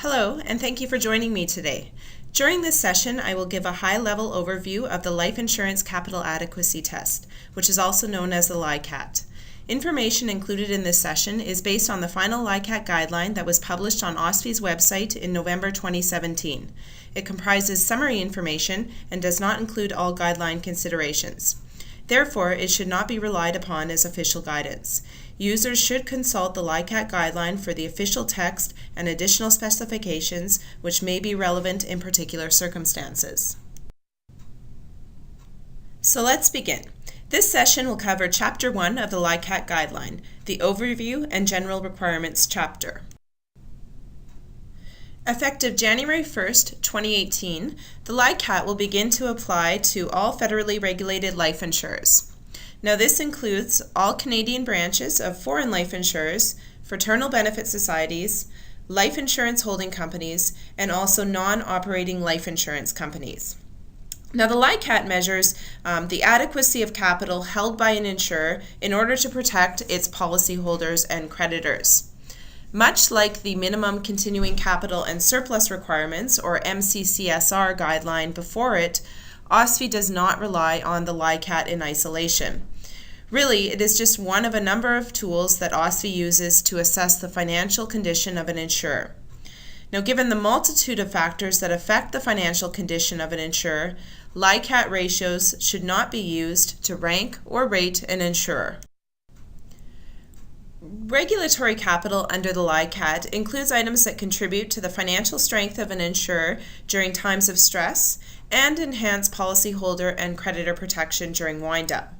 Hello, and thank you for joining me today. During this session, I will give a high-level overview of the Life Insurance Capital Adequacy Test, which is also known as the LICAT. Information included in this session is based on the final LICAT guideline that was published on OSFI's website in November 2017. It comprises summary information and does not include all guideline considerations. Therefore, it should not be relied upon as official guidance. Users should consult the LICAT guideline for the official text and additional specifications which may be relevant in particular circumstances. So let's begin. This session will cover Chapter 1 of the LICAT guideline, the Overview and General Requirements chapter. Effective January 1st, 2018, the LICAT will begin to apply to all federally regulated life insurers. Now this includes all Canadian branches of foreign life insurers, fraternal benefit societies, life insurance holding companies, and also non-operating life insurance companies. Now the LICAT measures the adequacy of capital held by an insurer in order to protect its policyholders and creditors. Much like the Minimum Continuing Capital and Surplus Requirements, or MCCSR guideline before it, OSFI does not rely on the LICAT in isolation. Really, it is just one of a number of tools that OSFI uses to assess the financial condition of an insurer. Now, given the multitude of factors that affect the financial condition of an insurer, LICAT ratios should not be used to rank or rate an insurer. Regulatory capital under the LICAT includes items that contribute to the financial strength of an insurer during times of stress and enhance policyholder and creditor protection during wind-up.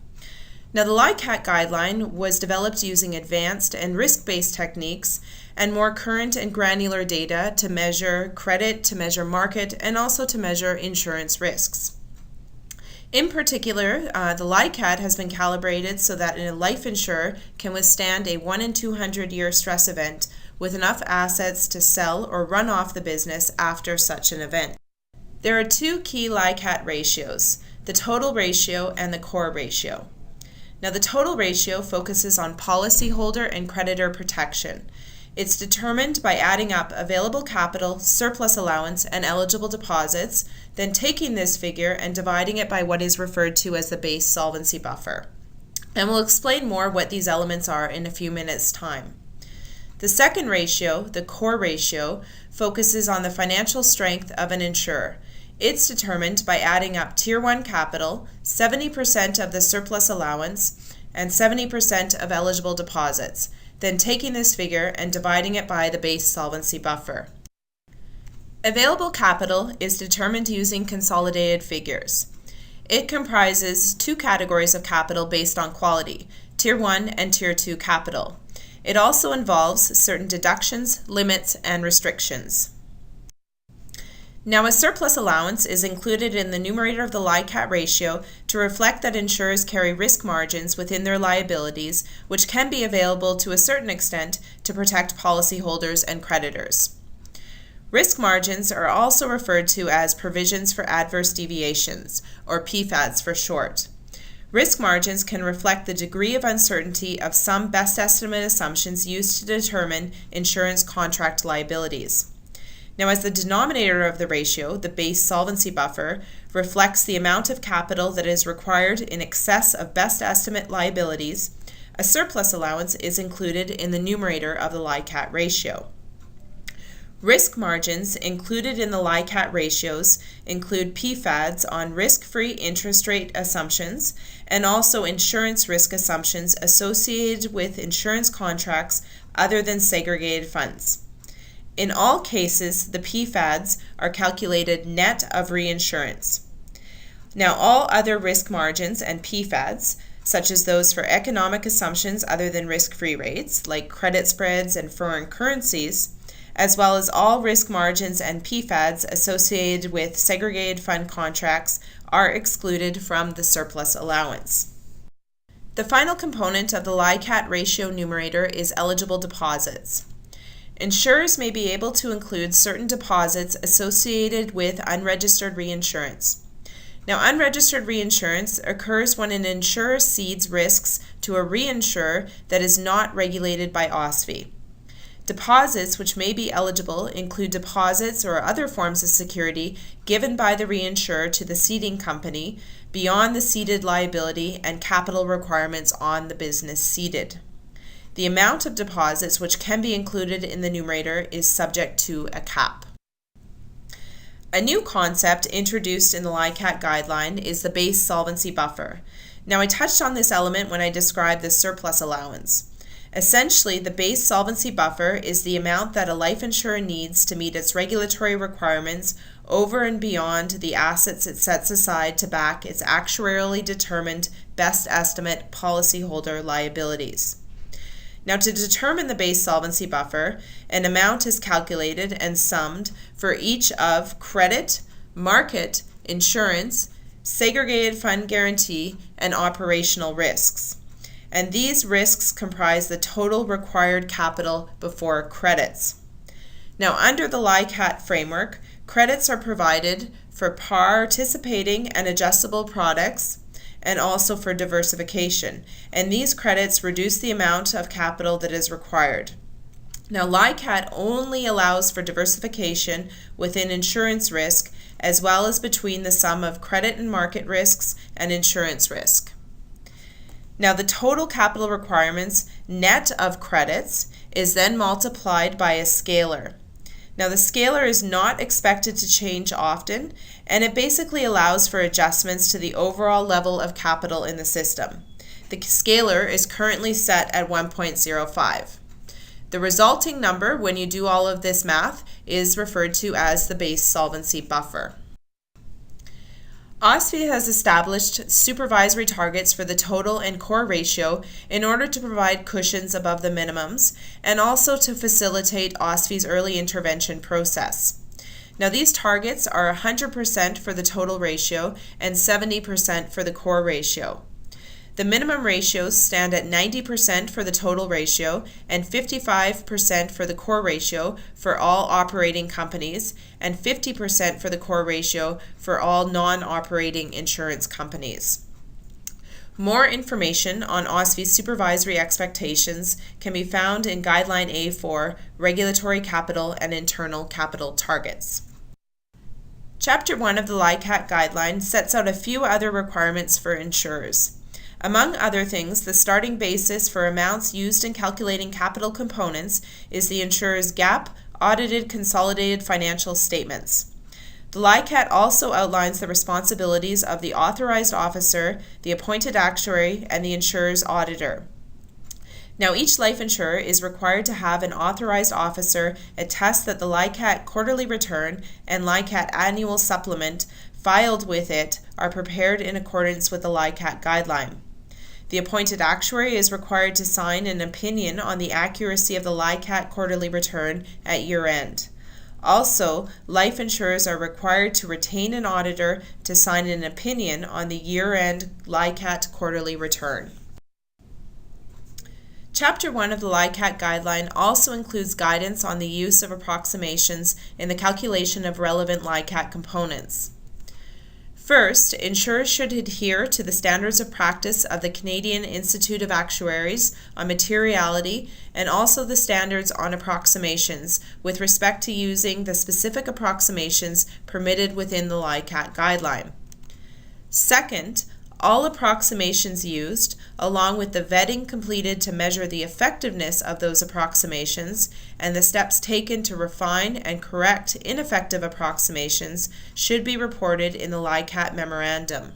Now, the LICAT guideline was developed using advanced and risk-based techniques and more current and granular data to measure credit, to measure market, and also to measure insurance risks. In particular, the LICAT has been calibrated so that a life insurer can withstand a 1 in 200 year stress event with enough assets to sell or run off the business after such an event. There are two key LICAT ratios, the total ratio and the core ratio. Now, the total ratio focuses on policyholder and creditor protection. It's determined by adding up available capital, surplus allowance, and eligible deposits, then taking this figure and dividing it by what is referred to as the base solvency buffer. And we'll explain more what these elements are in a few minutes' time. The second ratio, the core ratio, focuses on the financial strength of an insurer. It's determined by adding up Tier 1 capital, 70% of the surplus allowance, and 70% of eligible deposits, then taking this figure and dividing it by the base solvency buffer. Available capital is determined using consolidated figures. It comprises two categories of capital based on quality, Tier 1 and Tier 2 capital. It also involves certain deductions, limits, and restrictions. Now, a surplus allowance is included in the numerator of the LICAT ratio to reflect that insurers carry risk margins within their liabilities, which can be available to a certain extent to protect policyholders and creditors. Risk margins are also referred to as provisions for adverse deviations, or PFADs for short. Risk margins can reflect the degree of uncertainty of some best estimate assumptions used to determine insurance contract liabilities. Now, as the denominator of the ratio, the base solvency buffer, reflects the amount of capital that is required in excess of best estimate liabilities, a surplus allowance is included in the numerator of the LICAT ratio. Risk margins included in the LICAT ratios include PFADs on risk-free interest rate assumptions and also insurance risk assumptions associated with insurance contracts other than segregated funds. In all cases, the PFADs are calculated net of reinsurance. Now, all other risk margins and PFADs, such as those for economic assumptions other than risk-free rates, like credit spreads and foreign currencies, as well as all risk margins and PFADs associated with segregated fund contracts, are excluded from the surplus allowance. The final component of the LICAT ratio numerator is eligible deposits. Insurers may be able to include certain deposits associated with unregistered reinsurance. Now, unregistered reinsurance occurs when an insurer cedes risks to a reinsurer that is not regulated by OSFI. Deposits which may be eligible include deposits or other forms of security given by the reinsurer to the ceding company beyond the ceded liability and capital requirements on the business ceded. The amount of deposits which can be included in the numerator is subject to a cap. A new concept introduced in the LICAT guideline is the base solvency buffer. Now, I touched on this element when I described the surplus allowance. Essentially, the base solvency buffer is the amount that a life insurer needs to meet its regulatory requirements over and beyond the assets it sets aside to back its actuarially determined best estimate policyholder liabilities. Now, to determine the base solvency buffer, an amount is calculated and summed for each of credit, market, insurance, segregated fund guarantee, and operational risks. And these risks comprise the total required capital before credits. Now, under the LICAT framework, credits are provided for participating and adjustable products and also for diversification. And these credits reduce the amount of capital that is required. Now, LICAT only allows for diversification within insurance risk as well as between the sum of credit and market risks and insurance risk. Now, the total capital requirements net of credits is then multiplied by a scalar. Now, the scalar is not expected to change often, and it basically allows for adjustments to the overall level of capital in the system. The scalar is currently set at 1.05. The resulting number, when you do all of this math, is referred to as the base solvency buffer. OSFI has established supervisory targets for the total and core ratio in order to provide cushions above the minimums and also to facilitate OSFI's early intervention process. Now, these targets are 100% for the total ratio and 70% for the core ratio. The minimum ratios stand at 90% for the total ratio and 55% for the core ratio for all operating companies and 50% for the core ratio for all non-operating insurance companies. More information on OSFI's supervisory expectations can be found in Guideline A4, Regulatory Capital and Internal Capital Targets. Chapter 1 of the LICAT guideline sets out a few other requirements for insurers. Among other things, the starting basis for amounts used in calculating capital components is the insurer's GAAP audited consolidated financial statements. The LICAT also outlines the responsibilities of the authorized officer, the appointed actuary, and the insurer's auditor. Now, each life insurer is required to have an authorized officer attest that the LICAT quarterly return and LICAT annual supplement filed with it are prepared in accordance with the LICAT guideline. The appointed actuary is required to sign an opinion on the accuracy of the LICAT quarterly return at year-end. Also, life insurers are required to retain an auditor to sign an opinion on the year-end LICAT quarterly return. Chapter 1 of the LICAT guideline also includes guidance on the use of approximations in the calculation of relevant LICAT components. First, insurers should adhere to the standards of practice of the Canadian Institute of Actuaries on materiality and also the standards on approximations with respect to using the specific approximations permitted within the LICAT guideline. Second, all approximations used, along with the vetting completed to measure the effectiveness of those approximations and the steps taken to refine and correct ineffective approximations, should be reported in the LICAT memorandum.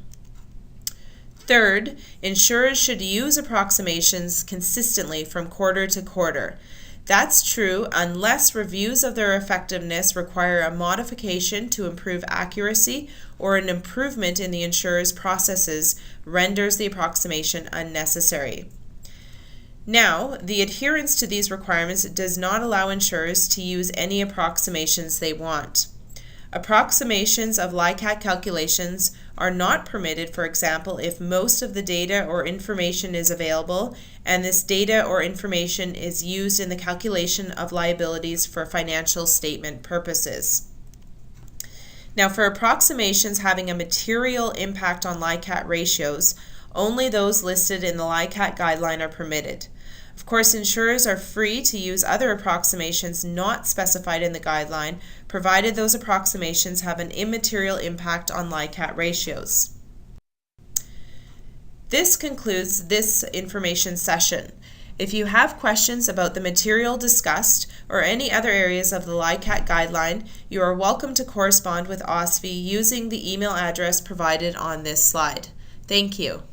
Third, insurers should use approximations consistently from quarter to quarter. That's true unless reviews of their effectiveness require a modification to improve accuracy or an improvement in the insurer's processes renders the approximation unnecessary. Now, the adherence to these requirements does not allow insurers to use any approximations they want. Approximations of LICAT calculations are not permitted, for example, if most of the data or information is available and this data or information is used in the calculation of liabilities for financial statement purposes. Now, for approximations having a material impact on LICAT ratios, only those listed in the LICAT guideline are permitted. Of course, insurers are free to use other approximations not specified in the guideline, provided those approximations have an immaterial impact on LICAT ratios. This concludes this information session. If you have questions about the material discussed or any other areas of the LICAT guideline, you are welcome to correspond with OSFI using the email address provided on this slide. Thank you.